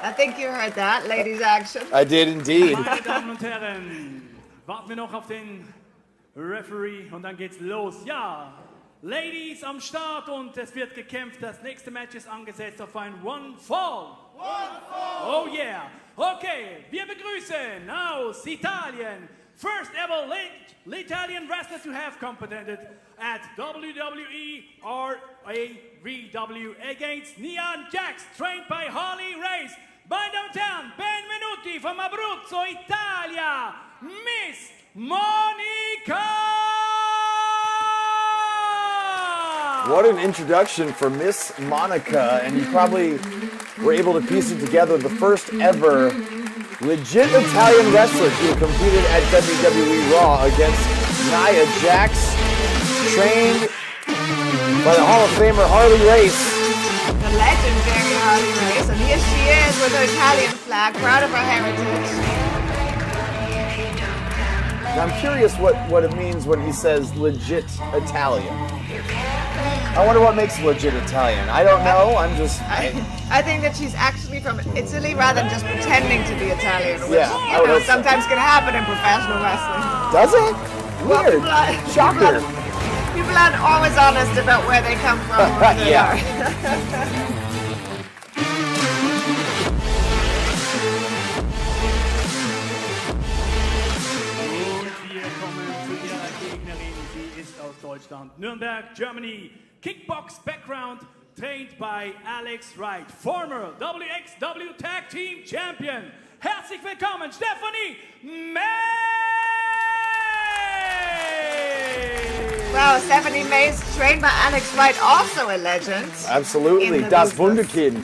I think you heard that, ladies action. I did indeed. Meine Damen und Herren, warten wir noch auf den Referee und dann geht's los. Ja, Ladies am Start und es wird gekämpft. Das nächste Match ist angesetzt auf ein One Fall. Oh yeah. Okay, wir begrüßen aus Italien. First ever Italian wrestler to have competed at WWE RAVW against Neon Jax, trained by Harley Race. By downtown, benvenuti from Abruzzo, Italia, Miss Monica! What an introduction for Miss Monica, and you probably were able to piece it together. The first ever legit Italian wrestler who competed at WWE Raw against Nia Jax, trained by the Hall of Famer Harley Race. The legendary Harley Race, and here she is with her Italian flag, proud of her heritage. Now I'm curious what it means when he says legit Italian. I wonder what makes legit Italian. I don't know. I think that she's actually from Italy rather than just pretending to be Italian, which sometimes can happen in professional wrestling. Does it? Weird. Shocker. People aren't always honest about where they come from or where they are. Deutschland, Nürnberg, Germany, kickbox background, trained by Alex Wright, former WXW Tag Team Champion. Herzlich willkommen, Stephanie May! Wow, Stephanie May's trained by Alex Wright, also a legend. Absolutely, das Wunderkind.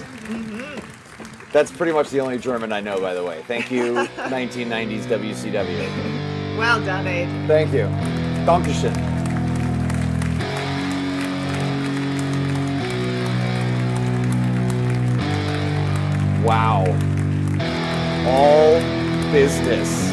That's pretty much the only German I know, by the way. Thank you, 1990s WCW. Well done, Abe. Thank you. Dankeschön. Wow. All business.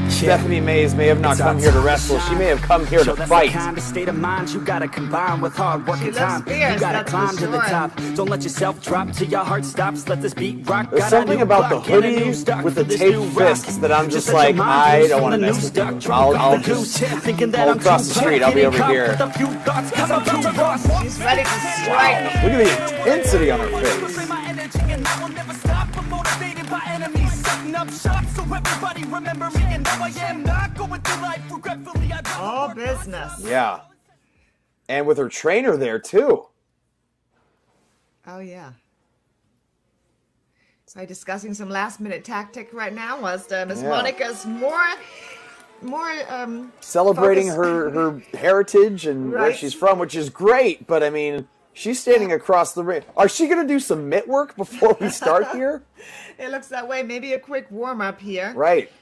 Stephanie Mays may have not come here to wrestle. She may have come here to fight. Kind of state of mind you gotta combine with hard work and time. You gotta climb to the top. Don't let yourself drop till your heart stops. Let this beat rock. There's something about the hoodie with the taped fists that I'm just like, I don't want to mess with you. I'll cross the street. I'll be over here. She's ready to strike. Look at the intensity on her face. All business. Yeah. And with her trainer there, too. Oh, yeah. So discussing some last-minute tactic right now was Miss Monica's more celebrating her heritage and where she's from, which is great, but I mean, she's standing across the ring. Are she going to do some mitt work before we start here? It looks that way. Maybe a quick warm-up here. Right.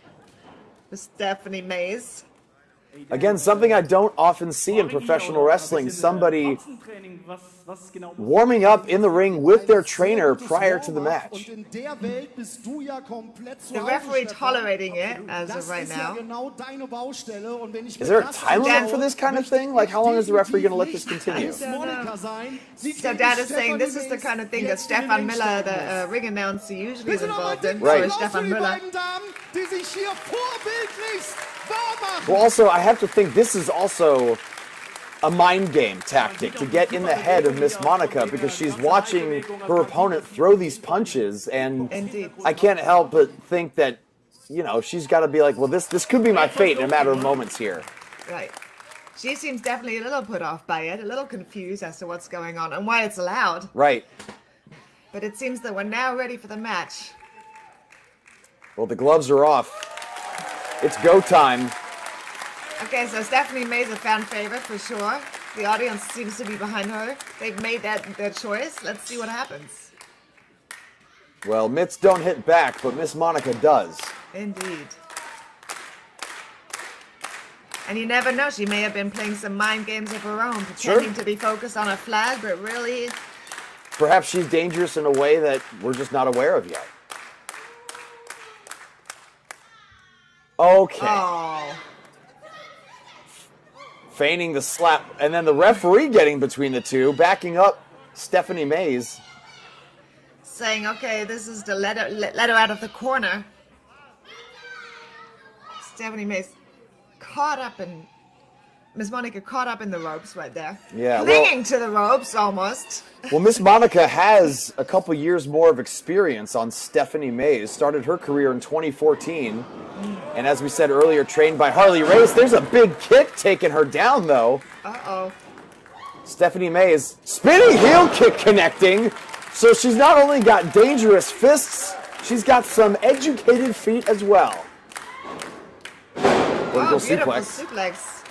With Stephanie Mays. Again, something I don't often see in professional wrestling. Somebody warming up in the ring with their trainer prior to the match. The referee tolerating it as of right now. Is there a time limit for this kind of thing? Like, how long is the referee going to let this continue? So Dad is saying this is the kind of thing that Stefan Miller, the ring announcer, usually is involved in. Right. So Stefan Miller. Well, also, I have to think this is also a mind game tactic to get in the head of Miss Monica, because she's watching her opponent throw these punches, and I can't help but think that, you know, she's got to be like, well, this could be my fate in a matter of moments here. Right. She seems definitely a little put off by it, a little confused as to what's going on and why it's allowed. Right. But it seems that we're now ready for the match. Well, the gloves are off. It's go time. Okay, so Stephanie May's a fan favorite for sure. The audience seems to be behind her. They've made their choice. Let's see what happens. Well, mitts don't hit back, but Miss Monica does. Indeed. And you never know. She may have been playing some mind games of her own, pretending to be focused on a flag, but really... Perhaps she's dangerous in a way that we're just not aware of yet. Okay. Oh. Feigning the slap, and then the referee getting between the two, backing up Stephanie Mays. saying, okay, this is the let her out of the corner. Stephanie May's caught up in, Miss Monica caught up in the ropes right there. Yeah, clinging to the ropes almost. Well, Miss Monica has a couple years more of experience on Stephanie Mays. Started her career in 2014. And as we said earlier, trained by Harley Race. There's a big kick taking her down, though. Uh-oh. Stephanie Mays, spinning heel kick connecting. So she's not only got dangerous fists, she's got some educated feet as well. Oh, beautiful suplex.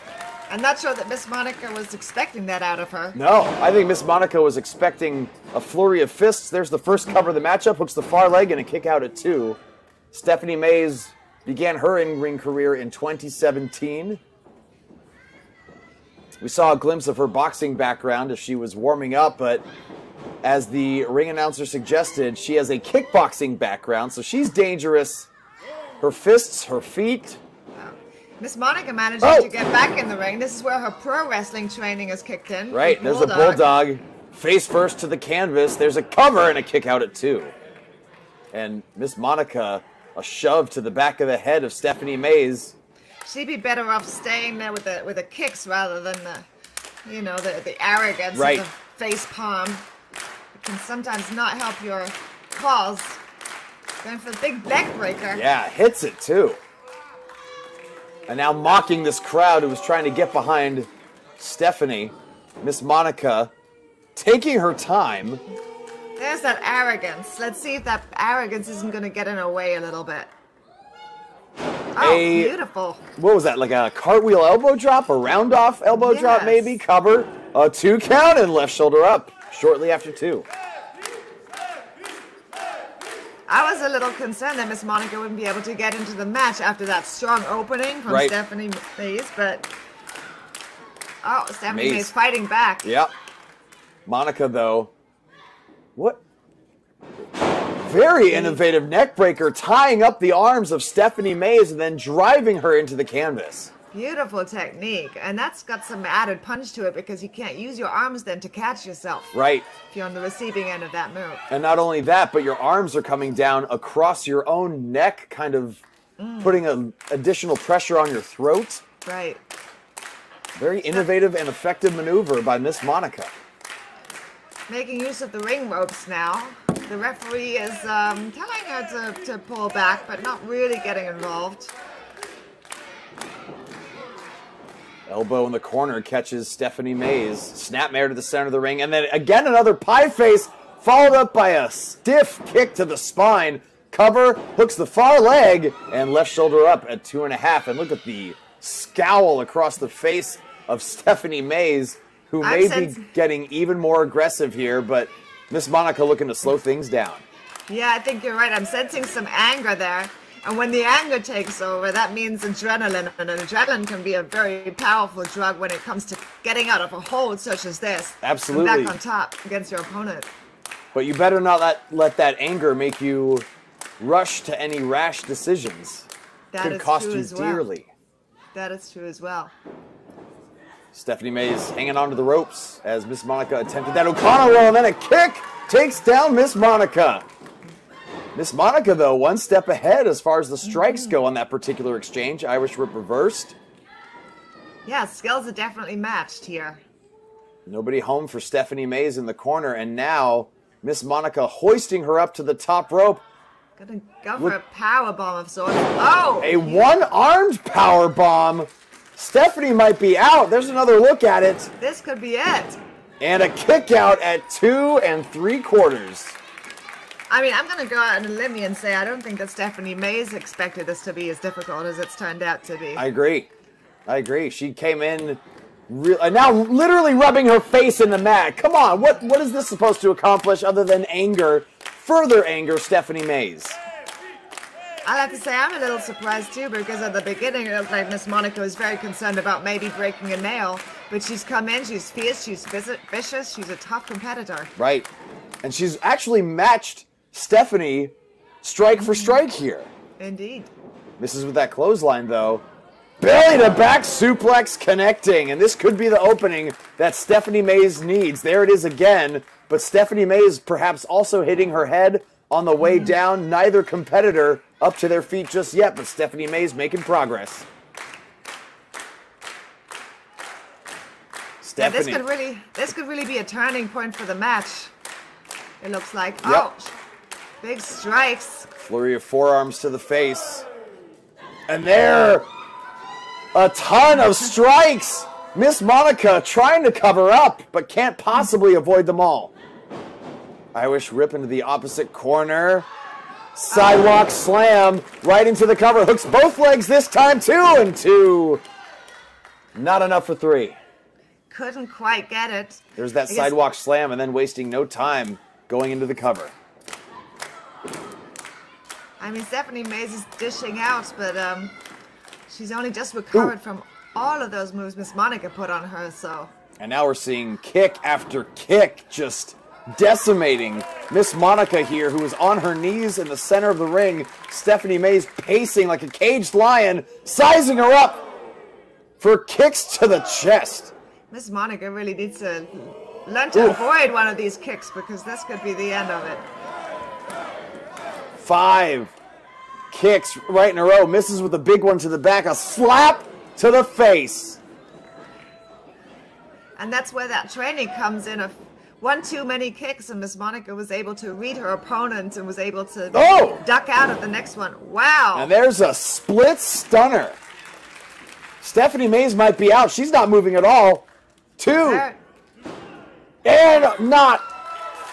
I'm not sure that Miss Monica was expecting that out of her. No, I think Miss Monica was expecting a flurry of fists. There's the first cover of the matchup, hooks the far leg and a kick out at 2. Stephanie Mays began her in-ring career in 2017. We saw a glimpse of her boxing background as she was warming up, but as the ring announcer suggested, she has a kickboxing background, so she's dangerous. Her fists, her feet. Miss Monica managing to get back in the ring. This is where her pro wrestling training is kicked in. Right, there's a bulldog. Face first to the canvas. There's a cover and a kick out at 2. And Miss Monica, a shove to the back of the head of Stephanie Mays. She'd be better off staying there with the kicks rather than the, you know, the arrogance right. of the face palm. It can sometimes not help your cause. Going for the big neck breaker. Yeah, hits it too. And now mocking this crowd who was trying to get behind Stephanie. Miss Monica taking her time. There's that arrogance. Let's see if that arrogance isn't going to get in her way a little bit. Oh, beautiful. What was that, like a cartwheel elbow drop? A round off elbow drop maybe? Cover. A 2 count and left shoulder up shortly after 2. I was a little concerned that Miss Monica wouldn't be able to get into the match after that strong opening from Stephanie Mays, but Stephanie Mays fighting back. Yep. Monica, though, what? Very innovative neck breaker, tying up the arms of Stephanie Mays and then driving her into the canvas. Beautiful technique, and that's got some added punch to it because you can't use your arms then to catch yourself. Right. If you're on the receiving end of that move. And not only that, but your arms are coming down across your own neck, kind of putting additional pressure on your throat. Right. Very innovative and effective maneuver by Miss Monica. Making use of the ring ropes now. The referee is telling her to pull back, but not really getting involved. Elbow in the corner catches Stephanie Mays. Snapmare to the center of the ring. And then again another pie face, followed up by a stiff kick to the spine. Cover, hooks the far leg, and left shoulder up at 2.5. And look at the scowl across the face of Stephanie Mays, who may be getting even more aggressive here, but Miss Monica looking to slow things down. Yeah, I think you're right. I'm sensing some anger there. And when the anger takes over, that means adrenaline. And adrenaline can be a very powerful drug when it comes to getting out of a hold such as this. Absolutely. And back on top against your opponent. But you better not let that anger make you rush to any rash decisions. That could cost you dearly. That is true as well. Stephanie Mays hanging onto the ropes as Miss Monica attempted that O'Connor roll, and then a kick takes down Miss Monica. Miss Monica, though, one step ahead as far as the strikes go on that particular exchange. Irish whip reversed. Yeah, skills are definitely matched here. Nobody home for Stephanie Mays in the corner, and now Miss Monica hoisting her up to the top rope. Gonna go for a power bomb of sorts. Oh! A one-armed power bomb. Stephanie might be out. There's another look at it. This could be it. And a kick out at 2 3/4. I mean, I'm going to go out on a limb and say I don't think that Stephanie Mays expected this to be as difficult as it's turned out to be. I agree. I agree. She came in now literally rubbing her face in the mat. Come on, what is this supposed to accomplish other than anger, further anger Stephanie Mays? I'll have to say I'm a little surprised too, because at the beginning it looked like Miss Monica was very concerned about maybe breaking a nail, but she's come in, she's fierce, she's vicious, she's a tough competitor. Right. And she's actually matched Stephanie strike for strike here. Indeed. Misses with that clothesline, though. Belly to back suplex connecting, and this could be the opening that Stephanie Mays needs. There it is again, but Stephanie Mays perhaps also hitting her head on the way down. Neither competitor up to their feet just yet, but Stephanie Mays making progress. Yeah, Stephanie. this could really be a turning point for the match. It looks like. Yep. Oh, big strikes. Flurry of forearms to the face. And there, a ton of strikes. Miss Monica trying to cover up, but can't possibly avoid them all. Irish rip into the opposite corner. Sidewalk slam right into the cover. Hooks both legs this time, 2 and 2. Not enough for 3. Couldn't quite get it. There's that sidewalk slam and then wasting no time going into the cover. I mean, Stephanie Mays is dishing out, but she's only just recovered from all of those moves Miss Monica put on her, so. And now we're seeing kick after kick just decimating Miss Monica here, who is on her knees in the center of the ring. Stephanie Mays pacing like a caged lion, sizing her up for kicks to the chest. Miss Monica really needs to learn to avoid one of these kicks, because this could be the end of it. 5 kicks right in a row. Misses with a big one to the back. A slap to the face. And that's where that training comes in. Of one too many kicks, and Miss Monica was able to read her opponent and was able to duck out of the next one. Wow. And there's a split stunner. Stephanie Mays might be out. She's not moving at all. 2. And not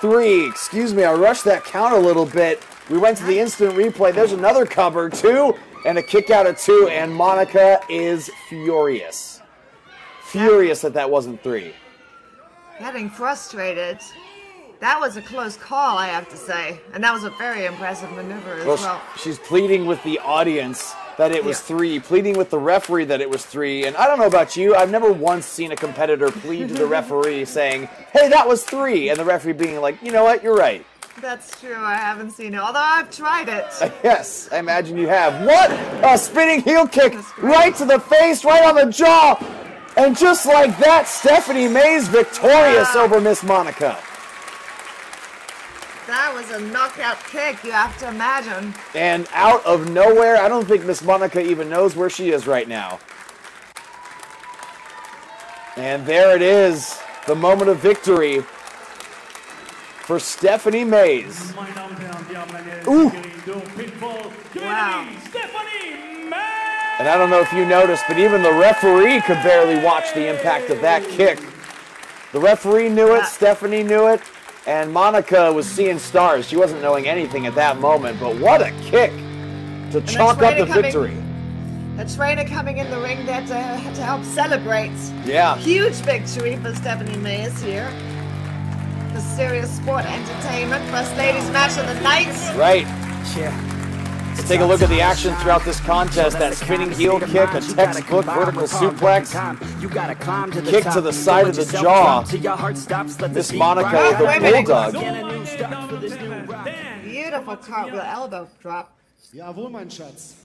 3. Excuse me, I rushed that count a little bit. We went to the instant replay. There's another cover. 2 and a kick out of 2. And Monica is furious. Furious that wasn't 3. Getting frustrated. That was a close call, I have to say. And that was a very impressive maneuver as well. She's pleading with the audience that it was 3, pleading with the referee that it was 3. And I don't know about you, I've never once seen a competitor plead to the referee saying, hey, that was 3. And the referee being like, you know what, you're right. That's true, I haven't seen it, although I've tried it. Yes, I imagine you have. What a spinning heel kick right to the face, right on the jaw. And just like that, Stephanie Mays victorious over Miss Monica. That was a knockout kick, you have to imagine. And out of nowhere, I don't think Miss Monica even knows where she is right now. And there it is, the moment of victory for Stephanie Mays. Ooh. Wow. And I don't know if you noticed, but even the referee could barely watch the impact of that kick. The referee knew it, Stephanie knew it, and Monica was seeing stars. She wasn't knowing anything at that moment, but what a kick to chalk up the victory. A trainer coming in the ring there to help celebrate. Yeah. Huge victory for Stephanie Mays here. The Sirius Sport Entertainment first ladies match of the night. Right. Let's take a look at the action throughout this contest. That spinning heel kick, a textbook vertical suplex, kick to the side of the jaw. Miss Monica with the bulldog. Beautiful cartwheel elbow drop. Jawohl, mein Schatz.